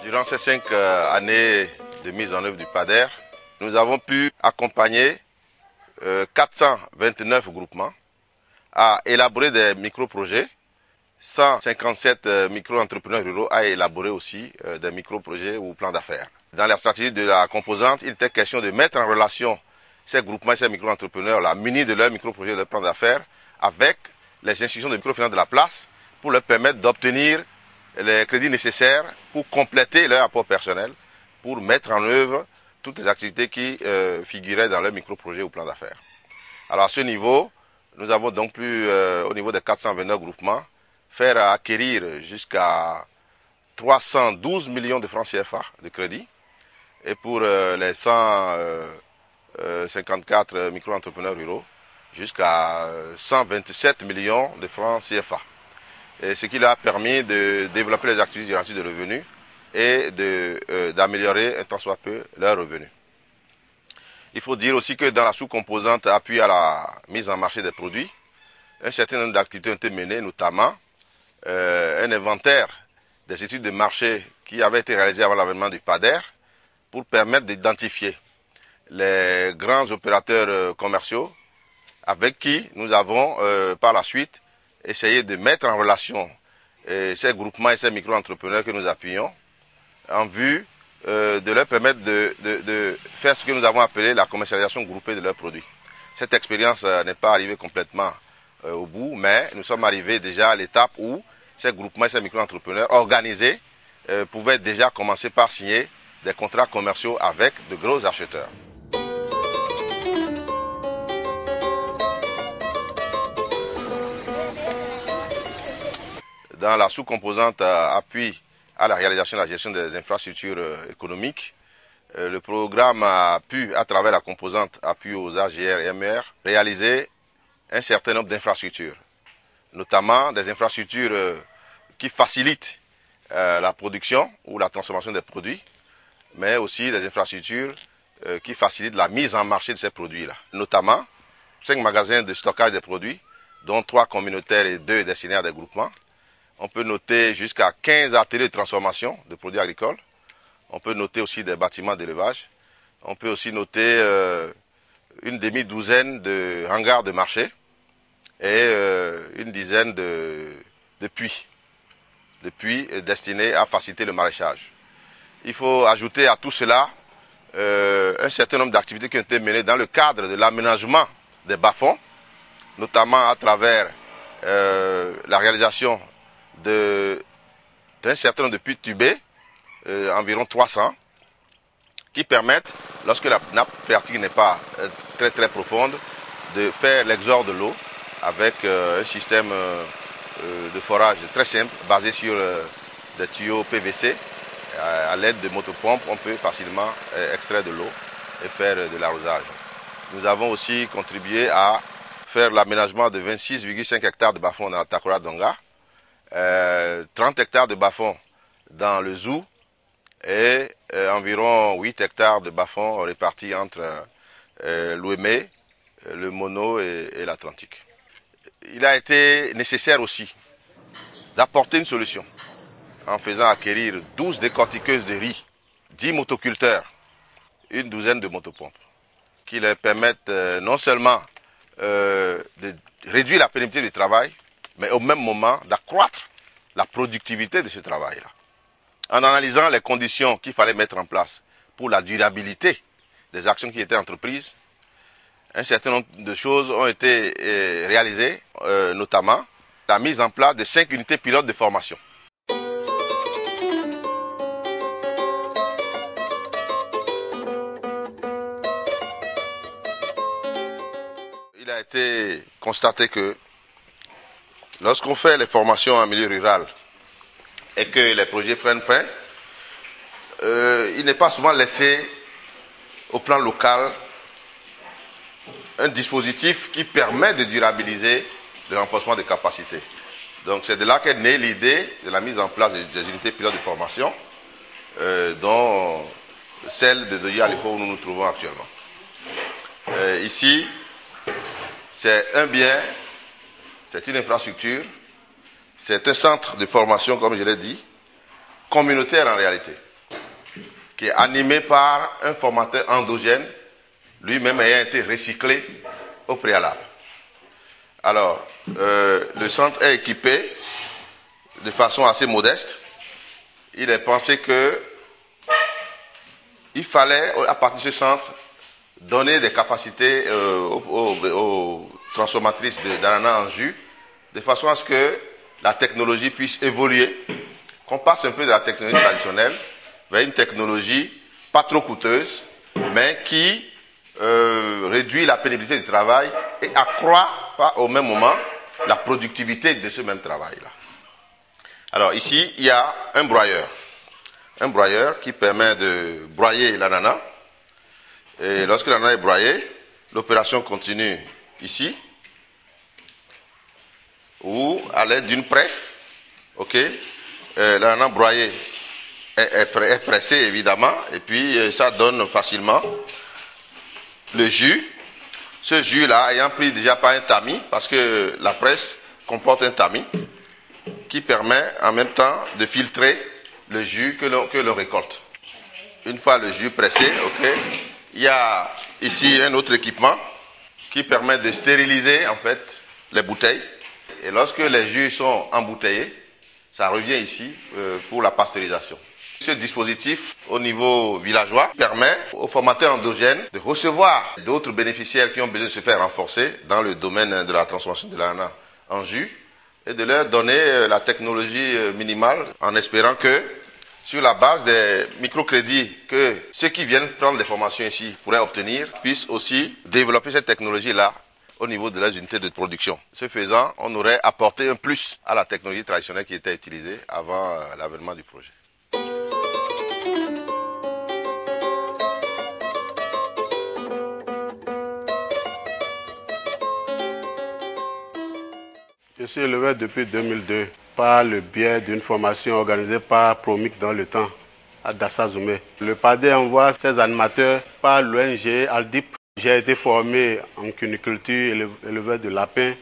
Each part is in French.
Durant ces 5 années de mise en œuvre du PADER, nous avons pu accompagner 429 groupements à élaborer des micro-projets, 157 micro-entrepreneurs ruraux à élaborer aussi des micro-projets ou plans d'affaires. Dans la stratégie de la composante, il était question de mettre en relation ces groupements et ces micro-entrepreneurs-là, munis de leurs micro-projets et de leurs plans d'affaires, avec les institutions de microfinance de la place pour leur permettre d'obtenir les crédits nécessaires pour compléter leur apport personnel, pour mettre en œuvre toutes les activités qui figuraient dans leur micro-projet ou plan d'affaires. Alors à ce niveau, nous avons donc pu, au niveau des 429 groupements, faire acquérir jusqu'à 312 millions de francs CFA de crédit. Et pour les 154 micro-entrepreneurs ruraux, jusqu'à 127 millions de francs CFA. Et ce qui leur a permis de développer les activités de de revenus et d'améliorer un tant soit peu leurs revenus. Il faut dire aussi que dans la sous-composante appui à la mise en marché des produits, un certain nombre d'activités ont été menées, notamment un inventaire des études de marché qui avaient été réalisées avant l'avènement du PADER pour permettre d'identifier les grands opérateurs commerciaux avec qui nous avons par la suite essayé de mettre en relation ces groupements et ces micro-entrepreneurs que nous appuyons en vue de leur permettre de faire ce que nous avons appelé la commercialisation groupée de leurs produits. Cette expérience n'est pas arrivée complètement au bout, mais nous sommes arrivés déjà à l'étape où ces groupements et ces micro-entrepreneurs organisés pouvaient déjà commencer par signer des contrats commerciaux avec de gros acheteurs. Dans la sous-composante appui à la réalisation et à la gestion des infrastructures économiques, le programme a pu, à travers la composante appui aux AGR et MER, réaliser un certain nombre d'infrastructures, notamment des infrastructures qui facilitent la production ou la transformation des produits, mais aussi des infrastructures qui facilitent la mise en marché de ces produits-là. Notamment 5 magasins de stockage des produits, dont 3 communautaires et 2 destinés à des groupements. On peut noter jusqu'à 15 ateliers de transformation de produits agricoles. On peut noter aussi des bâtiments d'élevage. On peut aussi noter une demi-douzaine de hangars de marché et une dizaine de puits destinés à faciliter le maraîchage. Il faut ajouter à tout cela un certain nombre d'activités qui ont été menées dans le cadre de l'aménagement des bas-fonds, notamment à travers la réalisation d'un certain nombre de puits tubés, environ 300, qui permettent, lorsque la nappe phréatique n'est pas très profonde, de faire l'exorde de l'eau avec un système de forage très simple, basé sur des tuyaux PVC. À l'aide de motopompes, on peut facilement extraire de l'eau et faire de l'arrosage. Nous avons aussi contribué à faire l'aménagement de 26,5 hectares de bas-fonds dans la Takora Donga, 30 hectares de bas-fonds dans le Zou et environ 8 hectares de bas-fonds répartis entre l'Ouémé, le Mono et l'Atlantique. Il a été nécessaire aussi d'apporter une solution en faisant acquérir 12 décortiqueuses de riz, 10 motoculteurs, une douzaine de motopompes, qui leur permettent non seulement de réduire la pénibilité du travail, mais au même moment d'accroître la productivité de ce travail-là. En analysant les conditions qu'il fallait mettre en place pour la durabilité des actions qui étaient entreprises, un certain nombre de choses ont été réalisées, notamment la mise en place de 5 unités pilotes de formation. Il a été constaté que lorsqu'on fait les formations en milieu rural et que les projets prennent fin, il n'est pas souvent laissé au plan local un dispositif qui permet de durabiliser le renforcement des capacités. Donc c'est de là qu'est née l'idée de la mise en place des unités pilotes de formation, dont celle de Doya à l'époque où nous nous trouvons actuellement. Ici, c'est un bien, c'est une infrastructure, c'est un centre de formation, comme je l'ai dit, communautaire en réalité. qui est animé par un formateur endogène, lui-même ayant été recyclé au préalable. Alors, le centre est équipé de façon assez modeste. Il est pensé qu'il fallait, à partir de ce centre, donner des capacités aux transformatrices d'ananas en jus, de façon à ce que la technologie puisse évoluer, qu'on passe un peu de la technologie traditionnelle vers une technologie pas trop coûteuse, mais qui réduit la pénibilité du travail et accroît pas au même moment la productivité de ce même travail-là. Alors ici, il y a un broyeur. Un broyeur qui permet de broyer l'ananas. Et lorsque l'ananas est broyé, l'opération continue ici, ou à l'aide d'une presse. L'ananas broyé est pressé évidemment, et puis ça donne facilement le jus. Ce jus-là ayant pris déjà par un tamis, parce que la presse comporte un tamis, qui permet en même temps de filtrer le jus que l'on récolte. Une fois le jus pressé, il y a ici un autre équipement qui permet de stériliser en fait les bouteilles. Et lorsque les jus sont embouteillés, ça revient ici pour la pasteurisation. Ce dispositif au niveau villageois permet aux formateurs endogènes de recevoir d'autres bénéficiaires qui ont besoin de se faire renforcer dans le domaine de la transformation de l'ananas en jus et de leur donner la technologie minimale en espérant que sur la base des microcrédits que ceux qui viennent prendre des formations ici pourraient obtenir, puissent aussi développer cette technologie-là au niveau de leurs unités de production. Ce faisant, on aurait apporté un plus à la technologie traditionnelle qui était utilisée avant l'avènement du projet. Je suis éleveur depuis 2002 par le biais d'une formation organisée par Promic dans le temps à Dassa-Zoumé. Le PADER envoie ses animateurs par l'ONG Aldip. J'ai été formé en cuniculture, éleveur de lapins.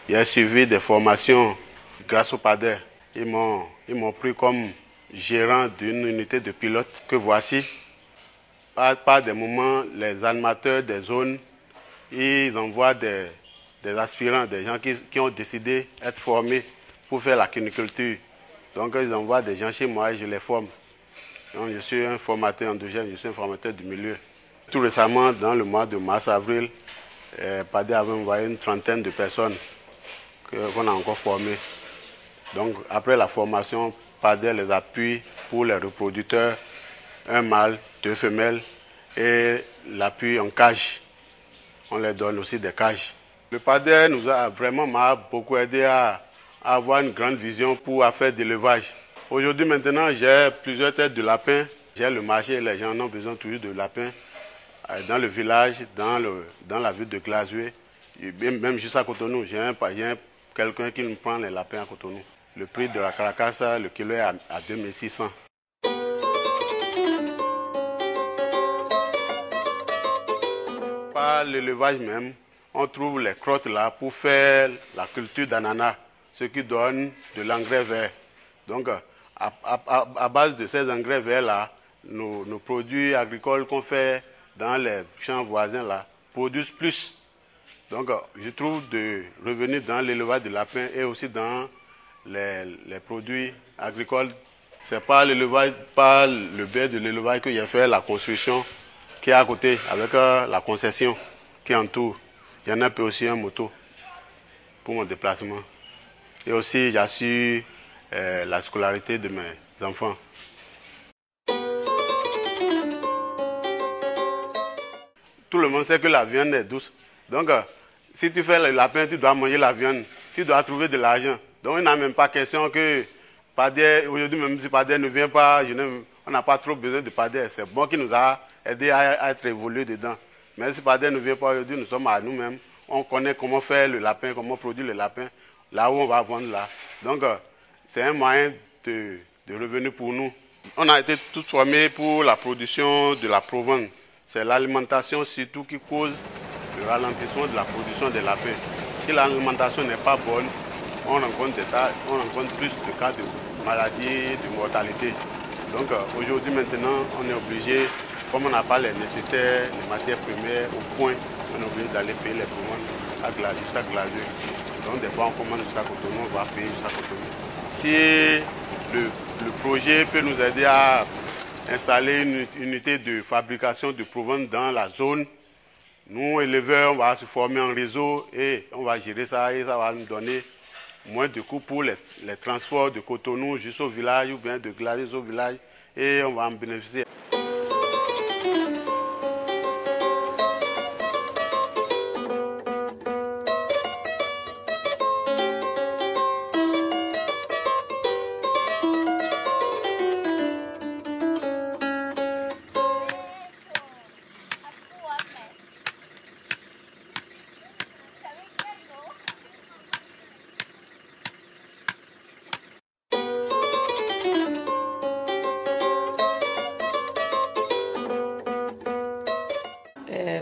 J'ai suivi des formations grâce au PADER. Ils m'ont pris comme gérant d'une unité de pilote que voici. Par des moments, les animateurs des zones, ils envoient des aspirants, des gens qui ont décidé d'être formés pour faire la cuniculture. Donc ils envoient des gens chez moi et je les forme. Donc, je suis un formateur endogène, je suis un formateur du milieu. Tout récemment, dans le mois de mars-avril, PADER avait envoyé une trentaine de personnes qu'on a encore formées. Donc après la formation, PADER les appuie pour les reproducteurs, un mâle, 2 femelles et l'appui en cage. On leur donne aussi des cages. Le PADER nous a vraiment beaucoup aidé à avoir une grande vision pour affaires d'élevage. Aujourd'hui, maintenant, j'ai plusieurs têtes de lapins. J'ai le marché, les gens ont besoin toujours de lapins. Dans le village, dans la ville de Glazoué, même juste à Cotonou, j'ai quelqu'un qui nous prend les lapins à Cotonou. Le prix de la carcasse, le kilo est à 2600. Par l'élevage même, on trouve les crottes là pour faire la culture d'ananas, ce qui donne de l'engrais vert. Donc, à base de ces engrais verts-là, nos produits agricoles qu'on fait dans les champs voisins là produisent plus. Donc, je trouve de revenir dans l'élevage de lapins et aussi dans les produits agricoles. C'est par l'élevage, par le biais de l'élevage que j'ai fait la construction qui est à côté avec la concession qui entoure. Il y en a peu aussi un moto pour mon déplacement. Et aussi, j'assure la scolarité de mes enfants. Tout le monde sait que la viande est douce. Donc, si tu fais le lapin, tu dois manger la viande. Tu dois trouver de l'argent. Donc, il n'y a même pas question que PADER, aujourd'hui, même si PADER ne vient pas, on n'a pas trop besoin de PADER. C'est bon qui nous a aidé à être évolué dedans. Mais si PADER ne vient pas aujourd'hui, nous sommes à nous-mêmes. On connaît comment faire le lapin, comment produire le lapin, là où on va vendre là. Donc, c'est un moyen de revenu pour nous. On a été tous formés pour la production de la provence. C'est l'alimentation surtout qui cause le ralentissement de la production des lapins. Si l'alimentation n'est pas bonne, on rencontre plus de cas de maladie, de mortalité. Donc aujourd'hui maintenant, on est obligé, comme on n'a pas les nécessaires, les matières premières au point, on est obligé d'aller payer les commandes du sac glacé. Donc des fois on commande du sac Cotonou, on va payer du sac Cotonou. Si le projet peut nous aider à installer une unité de fabrication de provence dans la zone, nous éleveurs, on va se former en réseau et on va gérer ça et ça va nous donner moins de coûts pour les transports de Cotonou jusqu'au village ou bien de Glacé au village et on va en bénéficier.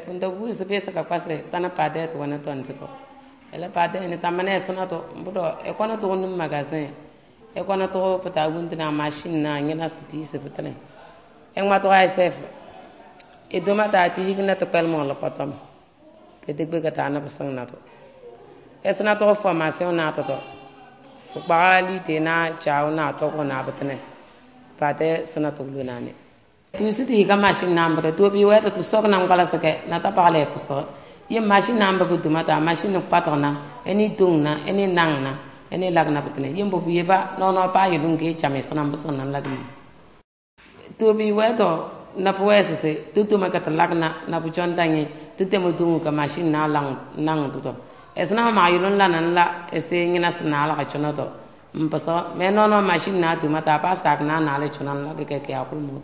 Punta sepesa ka kwase tana pade to wana to ante to ele pade ni tamane sana to mbudo e kono to num magasin e kono to pata wundina machine na ngina siti se petane e ma to ISF e do mata ti higna to pelmo lo patam ke degbe ka tana pasang na to e sana to formation na to to bali te na chao na to ko na petane pade sana to lu na ni tu siti ka machine number to bi weta to sok nang kala sake na ta pale puso ye machine number bu mata machine patona eni dungna eni nangna eni lagna betne ye mbo bi ba no pa yulun ke chame sanam busan nan lagni to bi weto na puese se tu ma kat lagna na bu jon dangi tu te mo dungu ka machine na lang nang to esna ma yulun la nan la ese ngina sana la ka chono to mpaso me no machine na tu mata pa sak na le chonan la ke akul mo